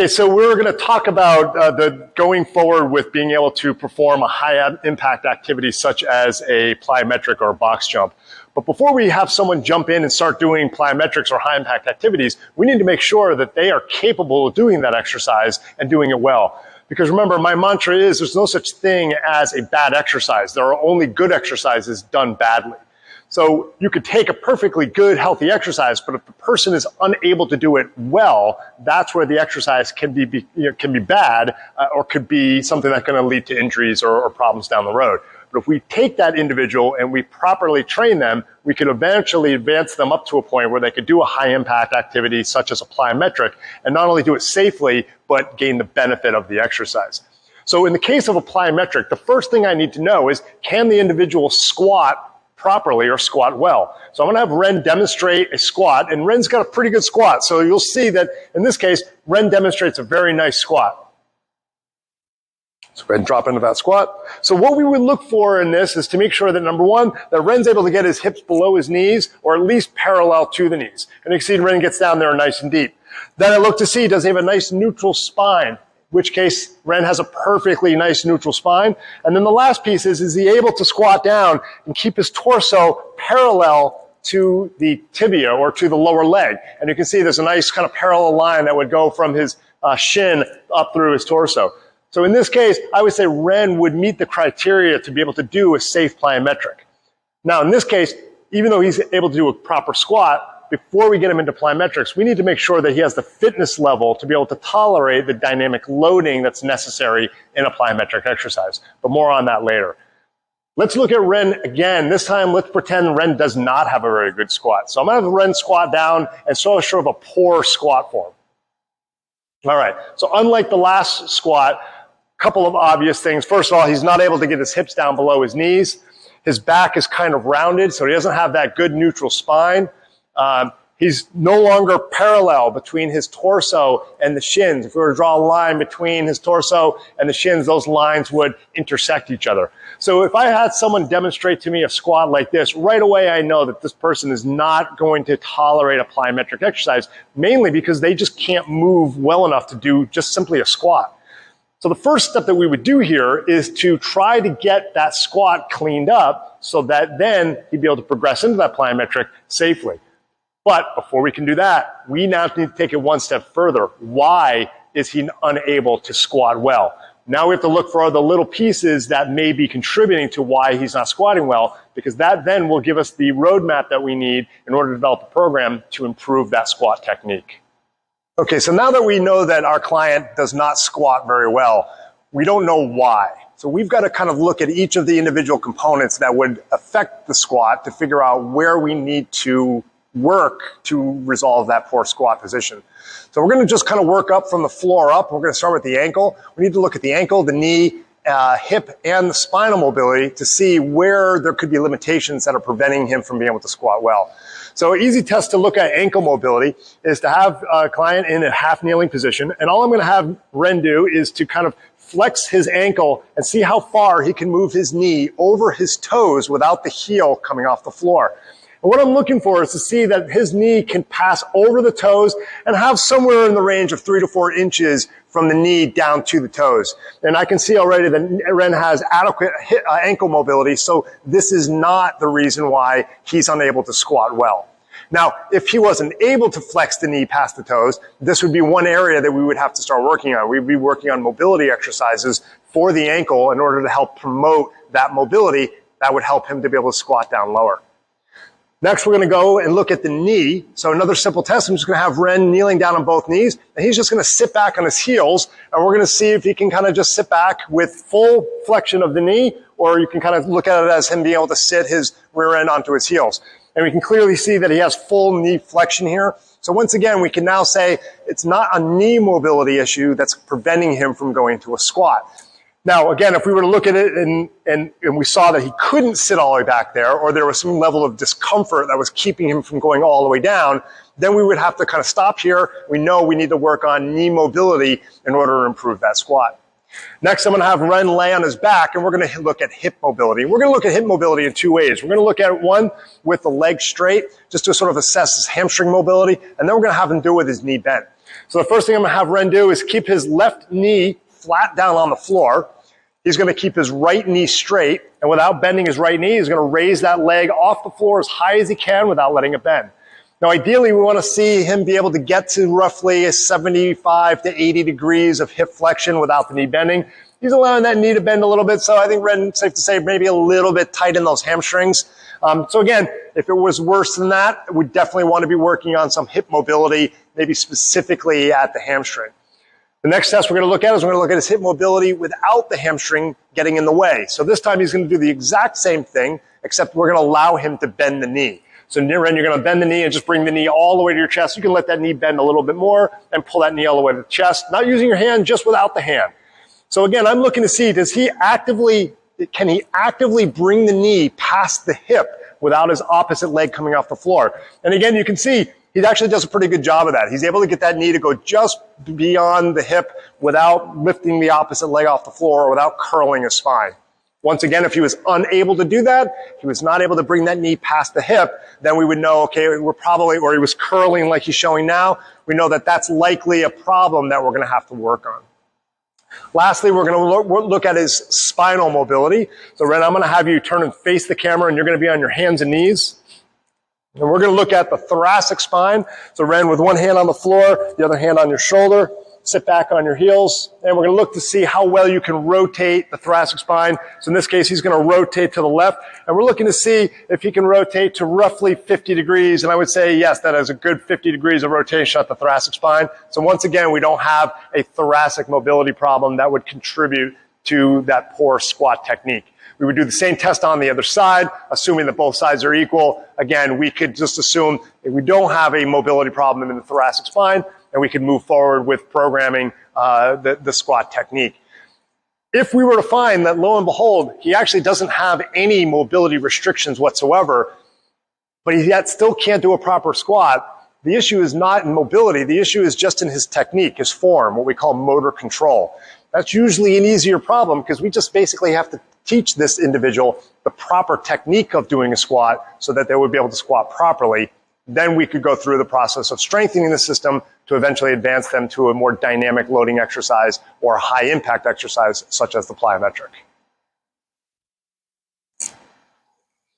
Okay, so we're going to talk about going forward with being able to perform a high impact activity such as a plyometric or a box jump. But before we have someone jump in and start doing plyometrics or high impact activities, we need to make sure that they are capable of doing that exercise and doing it well. Because remember, my mantra is there's no such thing as a bad exercise. There are only good exercises done badly. So you could take a perfectly good, healthy exercise, but if the person is unable to do it well, that's where the exercise can be bad or could be something that's going to lead to injuries or problems down the road. But if we take that individual and we properly train them, we could eventually advance them up to a point where they could do a high impact activity such as a plyometric and not only do it safely, but gain the benefit of the exercise. So in the case of a plyometric, the first thing I need to know is, can the individual squat properly or squat well? So I'm going to have Ren demonstrate a squat, and Ren's got a pretty good squat. So you'll see that in this case, Ren demonstrates a very nice squat. So Ren drop into that squat. So what we would look for in this is to make sure that, number one, that Ren's able to get his hips below his knees or at least parallel to the knees. And you can see Ren gets down there nice and deep. Then I look to see, does he have a nice neutral spine? In which case, Ren has a perfectly nice neutral spine. And then the last piece is he able to squat down and keep his torso parallel to the tibia or to the lower leg? And you can see there's a nice kind of parallel line that would go from his shin up through his torso. So in this case, I would say Ren would meet the criteria to be able to do a safe plyometric. Now, in this case, even though he's able to do a proper squat, before we get him into plyometrics, we need to make sure that he has the fitness level to be able to tolerate the dynamic loading that's necessary in a plyometric exercise. But more on that later. Let's look at Ren again. This time, let's pretend Ren does not have a very good squat. So I'm going to have Ren squat down and show a poor squat form. All right. So unlike the last squat, a couple of obvious things. First of all, he's not able to get his hips down below his knees. His back is kind of rounded, so he doesn't have that good neutral spine. He's no longer parallel between his torso and the shins. If we were to draw a line between his torso and the shins, those lines would intersect each other. So if I had someone demonstrate to me a squat like this, right away I know that this person is not going to tolerate a plyometric exercise, mainly because they just can't move well enough to do just simply a squat. So the first step that we would do here is to try to get that squat cleaned up so that then he'd be able to progress into that plyometric safely. But before we can do that, we now need to take it one step further. Why is he unable to squat well? Now we have to look for the little pieces that may be contributing to why he's not squatting well, because that then will give us the roadmap that we need in order to develop a program to improve that squat technique. Okay, so now that we know that our client does not squat very well, we don't know why. So we've got to kind of look at each of the individual components that would affect the squat to figure out where we need to work to resolve that poor squat position. So we're going to just kind of work up from the floor up. We're going to start with the ankle. We need to look at the ankle, the knee, hip, and the spinal mobility to see where there could be limitations that are preventing him from being able to squat well. So an easy test to look at ankle mobility is to have a client in a half kneeling position. And all I'm going to have Ren do is to kind of flex his ankle and see how far he can move his knee over his toes without the heel coming off the floor. And what I'm looking for is to see that his knee can pass over the toes and have somewhere in the range of 3 to 4 inches from the knee down to the toes. And I can see already that Ren has adequate ankle mobility, so this is not the reason why he's unable to squat well. Now, if he wasn't able to flex the knee past the toes, this would be one area that we would have to start working on. We'd be working on mobility exercises for the ankle in order to help promote that mobility that would help him to be able to squat down lower. Next, we're going to go and look at the knee. So another simple test, I'm just going to have Ren kneeling down on both knees, and he's just going to sit back on his heels, and we're going to see if he can kind of just sit back with full flexion of the knee, or you can kind of look at it as him being able to sit his rear end onto his heels. And we can clearly see that he has full knee flexion here. So once again, we can now say it's not a knee mobility issue that's preventing him from going into a squat. Now, again, if we were to look at it and we saw that he couldn't sit all the way back there, or there was some level of discomfort that was keeping him from going all the way down, then we would have to kind of stop here. We know we need to work on knee mobility in order to improve that squat. Next, I'm going to have Ren lay on his back, and we're going to look at hip mobility. We're going to look at hip mobility in two ways. We're going to look at one with the leg straight, just to sort of assess his hamstring mobility, and then we're going to have him do it with his knee bent. So the first thing I'm going to have Ren do is keep his left knee flat down on the floor. He's going to keep his right knee straight, and without bending his right knee, he's going to raise that leg off the floor as high as he can without letting it bend. Now, ideally, we want to see him be able to get to roughly 75 to 80 degrees of hip flexion without the knee bending. He's allowing that knee to bend a little bit, so I think Ren, safe to say, maybe a little bit tight in those hamstrings. So again, if it was worse than that, we definitely want to be working on some hip mobility, maybe specifically at the hamstring. The next test we're going to look at is we're going to look at his hip mobility without the hamstring getting in the way. So this time he's going to do the exact same thing, except we're going to allow him to bend the knee. So Ren, you're going to bend the knee and just bring the knee all the way to your chest. You can let that knee bend a little bit more and pull that knee all the way to the chest, not using your hand, just without the hand. So again, I'm looking to see, can he actively bring the knee past the hip without his opposite leg coming off the floor? And again, you can see he actually does a pretty good job of that. He's able to get that knee to go just beyond the hip without lifting the opposite leg off the floor or without curling his spine. Once again, if he was unable to do that, if he was not able to bring that knee past the hip, then we would know, okay, or he was curling like he's showing now, we know that that's likely a problem that we're going to have to work on. Lastly, we're going to look at his spinal mobility. So Ren, I'm going to have you turn and face the camera, and you're going to be on your hands and knees. And we're going to look at the thoracic spine. So Ren, with one hand on the floor, the other hand on your shoulder, sit back on your heels, and we're going to look to see how well you can rotate the thoracic spine. So in this case, he's going to rotate to the left, and we're looking to see if he can rotate to roughly 50 degrees, and I would say, yes, that is a good 50 degrees of rotation at the thoracic spine. So once again, we don't have a thoracic mobility problem that would contribute to that poor squat technique. We would do the same test on the other side, assuming that both sides are equal. Again, we could just assume that we don't have a mobility problem in the thoracic spine, and we can move forward with programming the squat technique. If we were to find that, lo and behold, he actually doesn't have any mobility restrictions whatsoever, but he yet still can't do a proper squat, the issue is not in mobility. The issue is just in his technique, his form, what we call motor control. That's usually an easier problem because we just basically have to teach this individual the proper technique of doing a squat so that they would be able to squat properly. Then we could go through the process of strengthening the system to eventually advance them to a more dynamic loading exercise or a high impact exercise such as the plyometric.